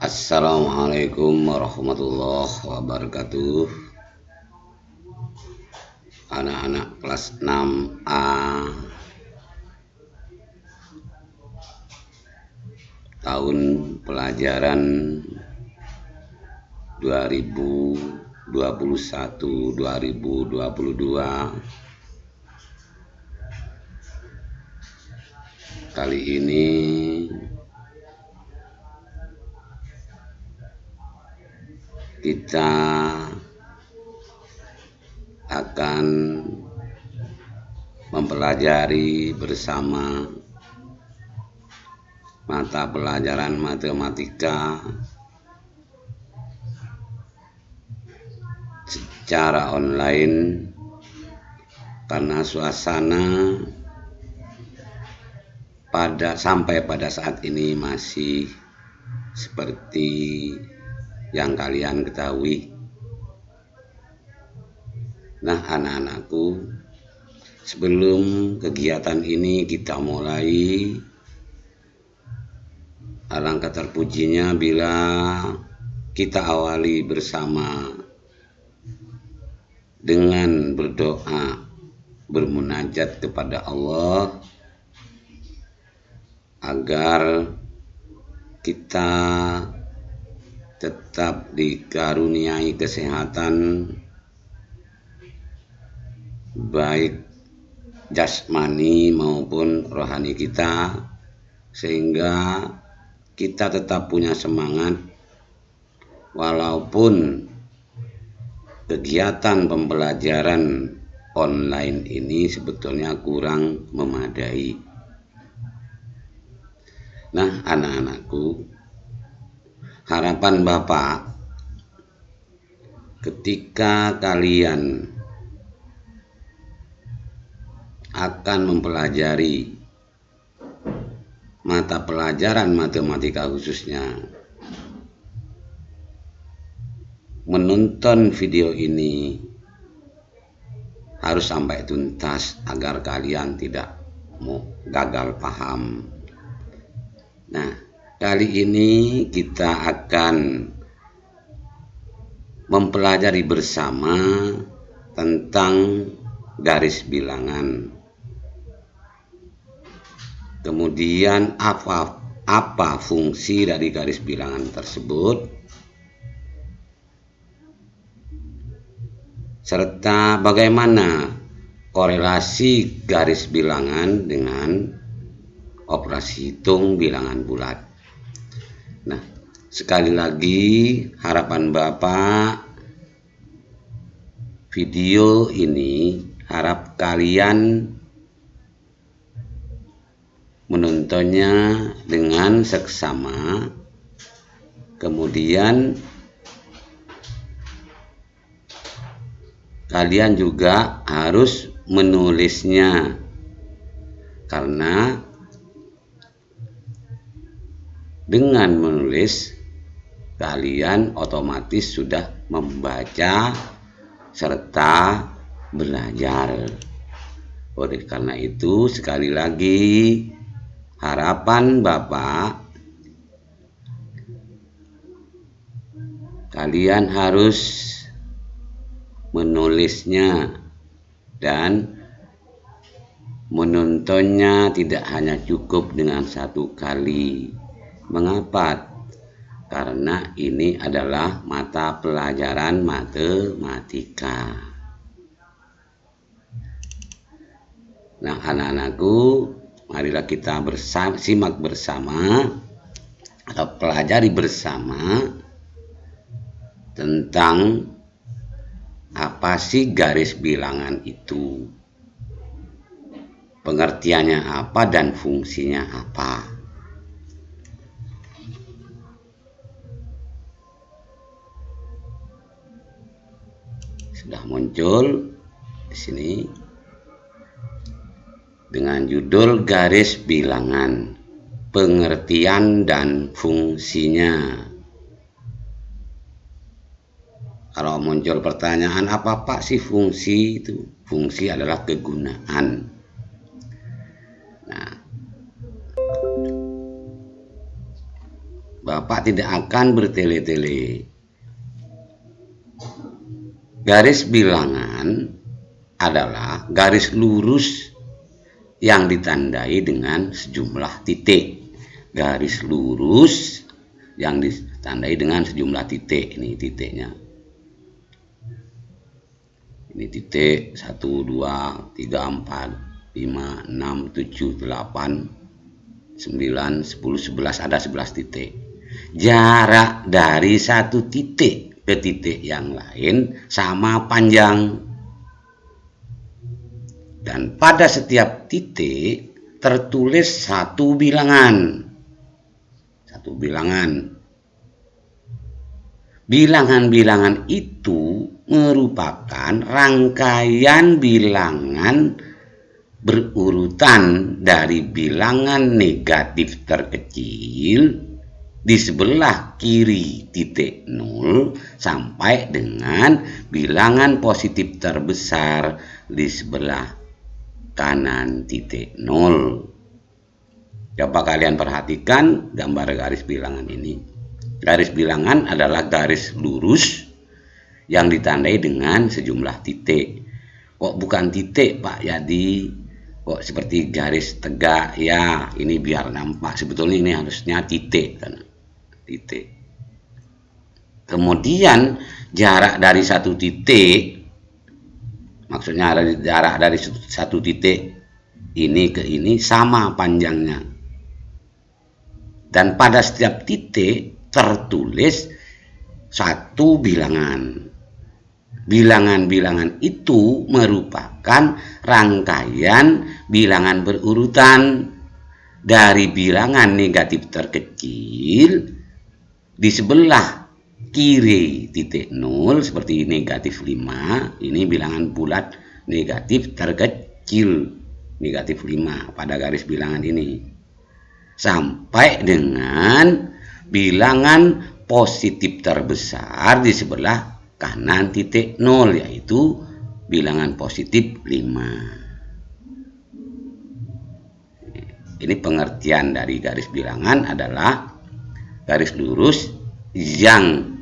Assalamualaikum warahmatullahi wabarakatuh. Anak-anak kelas 6A tahun pelajaran 2021-2022. Kali ini kita akan mempelajari bersama mata pelajaran matematika secara online karena suasana sampai pada saat ini masih seperti yang kalian ketahui. Nah, anak-anakku, sebelum kegiatan ini kita mulai, alangkah terpujinya bila kita awali bersama dengan berdoa, bermunajat kepada Allah agar kita tetap dikaruniai kesehatan baik jasmani maupun rohani kita, sehingga kita tetap punya semangat walaupun kegiatan pembelajaran online ini sebetulnya kurang memadai. Nah, anak-anakku, harapan Bapak ketika kalian akan mempelajari mata pelajaran matematika khususnya, menonton video ini harus sampai tuntas agar kalian tidak gagal paham. Nah, kali ini kita akan mempelajari bersama tentang garis bilangan. Kemudian apa fungsi dari garis bilangan tersebut, serta bagaimana korelasi garis bilangan dengan operasi hitung bilangan bulat. Nah, sekali lagi harapan Bapak, video ini harap kalian menontonnya dengan seksama, kemudian kalian juga harus menulisnya, karena dengan menulis kalian otomatis sudah membaca serta belajar. Oleh karena itu, sekali lagi harapan Bapak, kalian harus menulisnya dan menontonnya tidak hanya cukup dengan satu kali. Mengapa? Karena ini adalah mata pelajaran matematika. Nah, anak-anakku, marilah kita simak bersama atau pelajari bersama tentang apa sih garis bilangan itu, pengertiannya apa dan fungsinya apa. Sudah muncul di sini dengan judul garis bilangan, pengertian dan fungsinya. Kalau muncul pertanyaan, apa Pak sih fungsi itu? Fungsi adalah kegunaan. Nah, Bapak tidak akan bertele-tele. Garis bilangan adalah garis lurus yang ditandai dengan sejumlah titik. Garis lurus yang ditandai dengan sejumlah titik. Ini titiknya. Ini titik 1, 2, 3, 4, 5, 6, 7, 8, 9, 10, 11. Ada 11 titik. Jarak dari satu titik ke titik yang lain sama panjang. Dan pada setiap titik tertulis satu bilangan. Satu bilangan. Bilangan-bilangan itu merupakan rangkaian bilangan berurutan dari bilangan negatif terkecil di sebelah kiri titik 0 sampai dengan bilangan positif terbesar di sebelah kanan titik 0. Coba kalian perhatikan gambar garis bilangan ini. Garis bilangan adalah garis lurus yang ditandai dengan sejumlah titik. Kok bukan titik, Pak Yadi? Kok seperti garis tegak? Ya, ini biar nampak. Sebetulnya ini harusnya titik. Titik. Kemudian jarak dari satu titik, maksudnya jarak dari satu titik ini ke ini sama panjangnya. Dan pada setiap titik tertulis satu bilangan. Bilangan-bilangan itu merupakan rangkaian bilangan berurutan dari bilangan negatif terkecil di sebelah kiri titik 0 seperti negatif 5. Ini bilangan bulat negatif terkecil, negatif 5 pada garis bilangan ini, sampai dengan bilangan positif terbesar di sebelah kanan titik 0, yaitu bilangan positif 5. Ini pengertian dari garis bilangan adalah garis lurus yang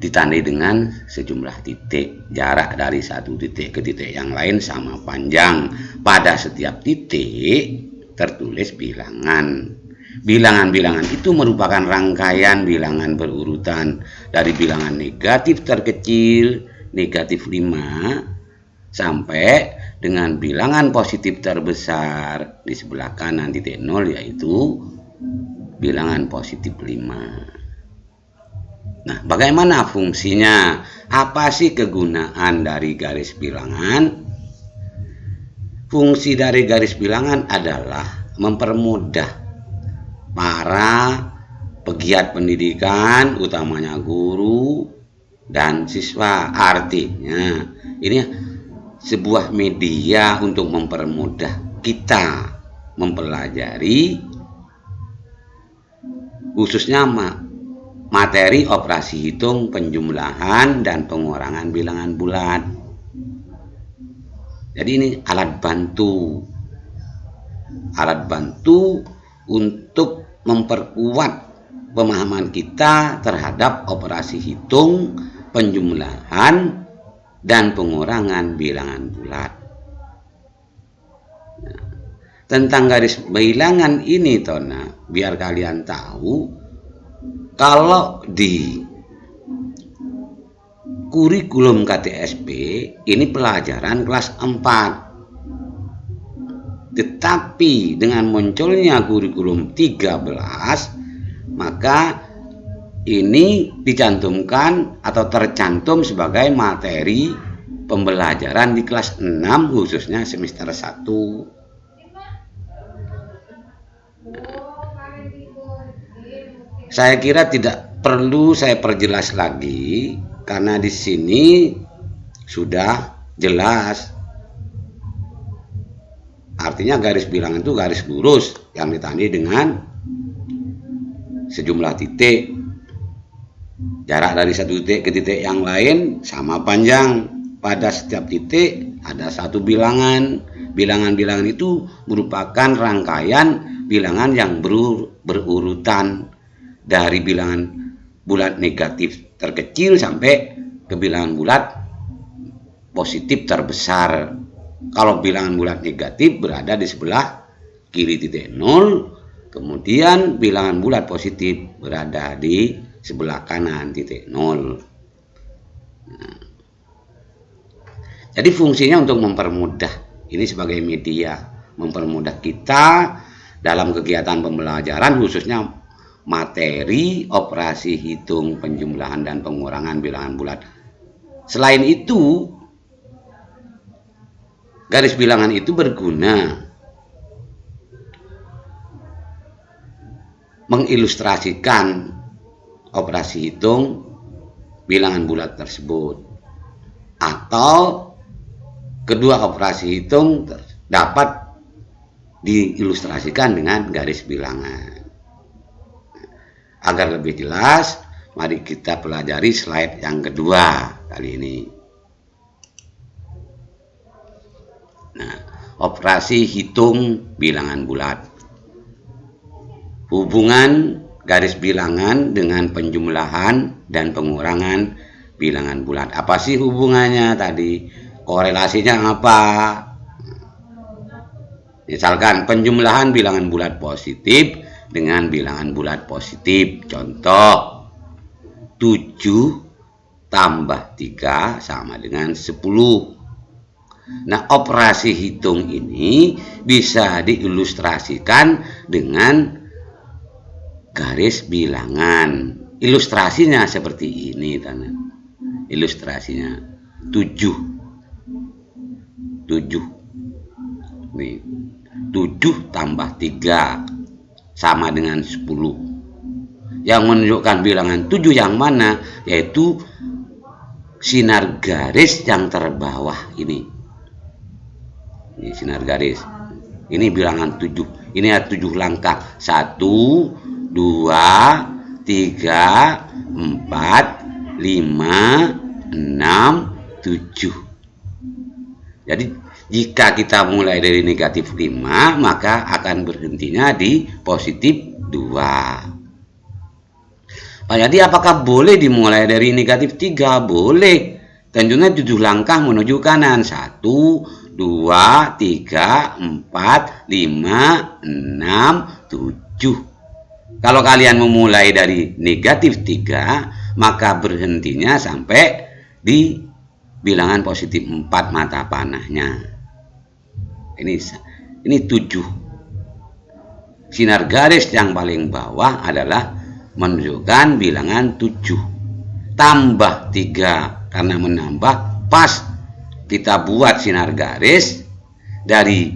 ditandai dengan sejumlah titik. Jarak dari satu titik ke titik yang lain sama panjang. Pada setiap titik tertulis bilangan. Bilangan-bilangan itu merupakan rangkaian bilangan berurutan dari bilangan negatif terkecil, negatif 5, sampai dengan bilangan positif terbesar di sebelah kanan titik 0, yaitu bilangan positif 5. Nah, bagaimana fungsinya? Apa sih kegunaan dari garis bilangan? Fungsi dari garis bilangan adalah mempermudah para pegiat pendidikan, utamanya guru dan siswa. Artinya, ini sebuah media untuk mempermudah kita mempelajari khususnya materi operasi hitung, penjumlahan, dan pengurangan bilangan bulat. Jadi ini alat bantu untuk memperkuat pemahaman kita terhadap operasi hitung, penjumlahan, dan pengurangan bilangan bulat. Nah, tentang garis bilangan ini, biar kalian tahu, kalau di kurikulum KTSP ini pelajaran kelas 4. Tetapi dengan munculnya kurikulum 13, maka ini dicantumkan atau tercantum sebagai materi pembelajaran di kelas 6, khususnya semester 1. Saya kira tidak perlu saya perjelas lagi karena di sini sudah jelas. Artinya garis bilangan itu garis lurus yang ditandai dengan sejumlah titik. Jarak dari satu titik ke titik yang lain sama panjang. Pada setiap titik ada satu bilangan. Bilangan-bilangan itu merupakan rangkaian bilangan yang berurutan dari bilangan bulat negatif terkecil sampai ke bilangan bulat positif terbesar. Kalau bilangan bulat negatif berada di sebelah kiri titik nol, kemudian bilangan bulat positif berada di sebelah kanan titik nol. Nah, jadi fungsinya untuk mempermudah, ini sebagai media, mempermudah kita dalam kegiatan pembelajaran, khususnya materi operasi hitung penjumlahan dan pengurangan bilangan bulat. Selain itu, garis bilangan itu berguna mengilustrasikan operasi hitung bilangan bulat tersebut, atau kedua operasi hitung dapat diilustrasikan dengan garis bilangan. Agar lebih jelas, mari kita pelajari slide yang kedua kali ini. Nah, operasi hitung bilangan bulat. Hubungan garis bilangan dengan penjumlahan dan pengurangan bilangan bulat. Apa sih hubungannya tadi? Korelasinya apa? Misalkan penjumlahan bilangan bulat positif dengan bilangan bulat positif. Contoh, 7 tambah 3 sama dengan 10. Nah, operasi hitung ini bisa diilustrasikan dengan garis bilangan. Ilustrasinya seperti ini, teman. Ilustrasinya 7. Nih, 7 tambah 3 sama dengan 10. Yang menunjukkan bilangan 7 yang mana? Yaitu sinar garis yang terbawah ini. Ini sinar garis. Ini bilangan 7. Ini ada 7 langkah. 1, 2, 3, 4, 5, 6, 7. Jadi jika kita mulai dari negatif 5, maka akan berhentinya di positif 2. Jadi apakah boleh dimulai dari negatif 3? Boleh. Tentunya 7 langkah menuju kanan. 1, 2, 3, 4, 5, 6, 7. Kalau kalian memulai dari negatif 3, maka berhentinya sampai di bilangan positif 4 mata panahnya. Ini 7. Sinar garis yang paling bawah adalah menunjukkan bilangan 7. Tambah 3 karena menambah, pas kita buat sinar garis dari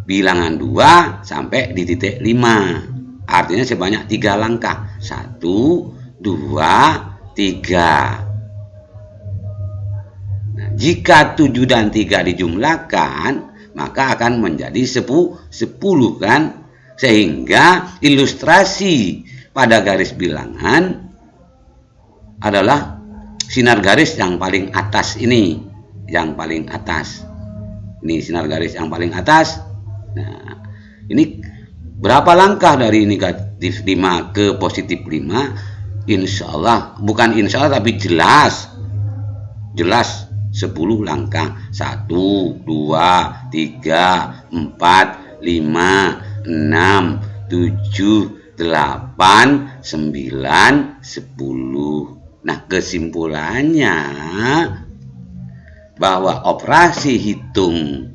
bilangan 2 sampai di titik 5. Artinya sebanyak 3 langkah. 1, 2, 3. Nah, jika 7 dan 3 dijumlahkan, maka akan menjadi 10 kan? Sehingga ilustrasi pada garis bilangan adalah sinar garis yang paling atas ini. Yang paling atas. Ini sinar garis yang paling atas. Nah, ini berapa langkah dari negatif 5 ke positif 5? Insya Allah, bukan insya Allah tapi jelas 10 langkah. 1, 2, 3, 4, 5, 6, 7, 8, 9, 10. Nah, kesimpulannya bahwa operasi hitung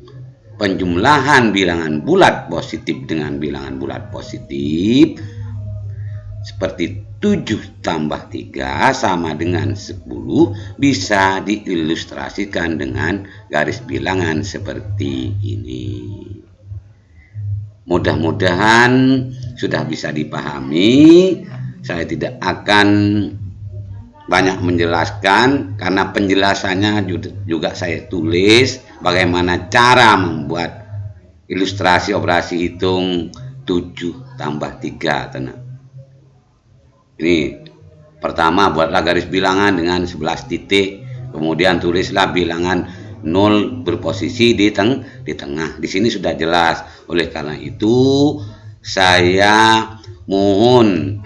penjumlahan bilangan bulat positif dengan bilangan bulat positif seperti 7 tambah 3 sama dengan 10 bisa diilustrasikan dengan garis bilangan seperti ini. Mudah-mudahan sudah bisa dipahami. Saya tidak akan banyak menjelaskan karena penjelasannya juga saya tulis bagaimana cara membuat ilustrasi operasi hitung 7 tambah 3, tenang. Ini pertama, buatlah garis bilangan dengan 11 titik, kemudian tulislah bilangan 0 berposisi di tengah. Di sini sudah jelas. Oleh karena itu saya mohon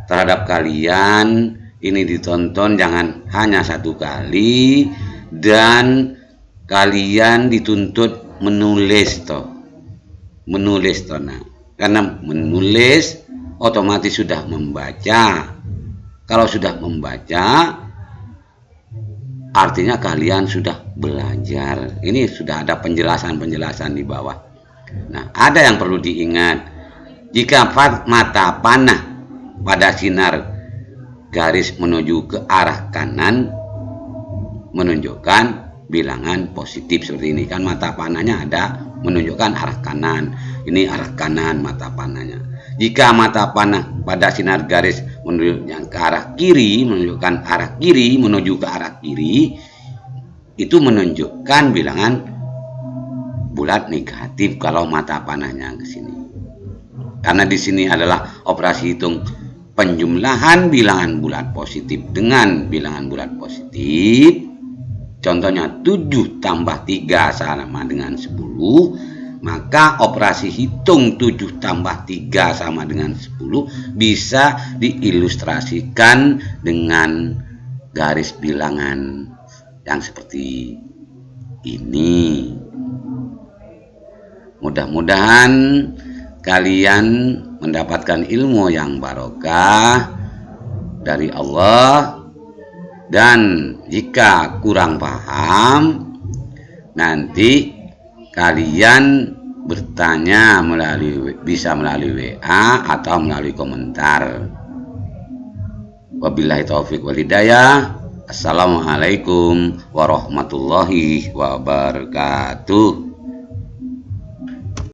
terhadap kalian ini ditonton jangan hanya satu kali, dan kalian dituntut menulis nah, karena menulis otomatis sudah membaca. Kalau sudah membaca artinya kalian sudah belajar. Ini sudah ada penjelasan di bawah. Nah, ada yang perlu diingat. Jika mata panah pada sinar garis menuju ke arah kanan, menunjukkan bilangan positif seperti ini. Kan mata panahnya ada menunjukkan arah kanan. Ini arah kanan mata panahnya. Jika mata panah pada sinar garis menuju ke arah kiri, menunjukkan arah kiri menuju ke arah kiri, itu menunjukkan bilangan bulat negatif kalau mata panahnya ke sini. Karena di sini adalah operasi hitung penjumlahan bilangan bulat positif dengan bilangan bulat positif. Contohnya 7 tambah 3 sama dengan 10. Maka operasi hitung 7 tambah 3 sama dengan 10 bisa diilustrasikan dengan garis bilangan yang seperti ini. Mudah-mudahan kalian mendapatkan ilmu yang barokah dari Allah, dan jika kurang paham nanti kalian bertanya bisa melalui WA atau melalui komentar. Wabillahi taufik wal hidayah. Assalamualaikum warahmatullahi wabarakatuh.